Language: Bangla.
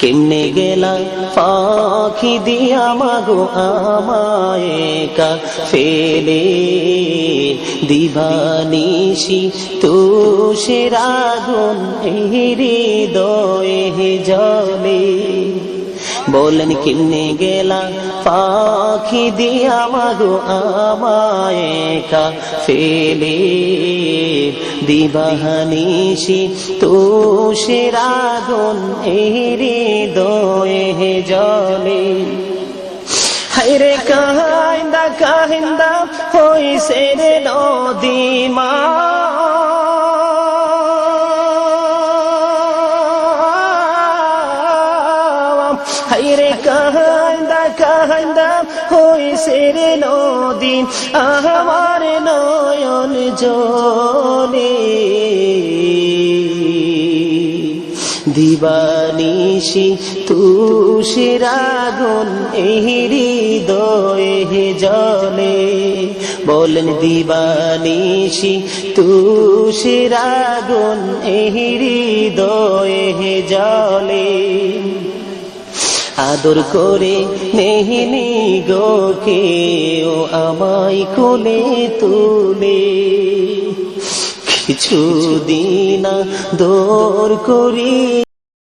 কেমনে গেলা ফাঁকি দিয়া মাগো আমায় একা ফেলে, দিবানিশি তুষের আগুন হৃদয়ে জ্বলে। বলেন কেমনে গেলা ফাঁকি দিয়া মাগো আমায় একা ফেলে, দিবানিশি তুষের আগুন হৃদয়ে জ্বলে। হায়রে কাহিন্দা কাহিন্দা হইছে রে নদী মা, হায়রে কাহিন্দা কাহিন্দা হইছে রে নদী, আমার নয়ন জলে। দিবানিশি তুষের আগুন হৃদয়ে জ্বলে। বলেন দিবানিশি তুষের আগুন হৃদয়ে জ্বলে। আদর করে নেহিনি গো কেউ আমায় কোলে তুলে, কিছুদিন আদর করি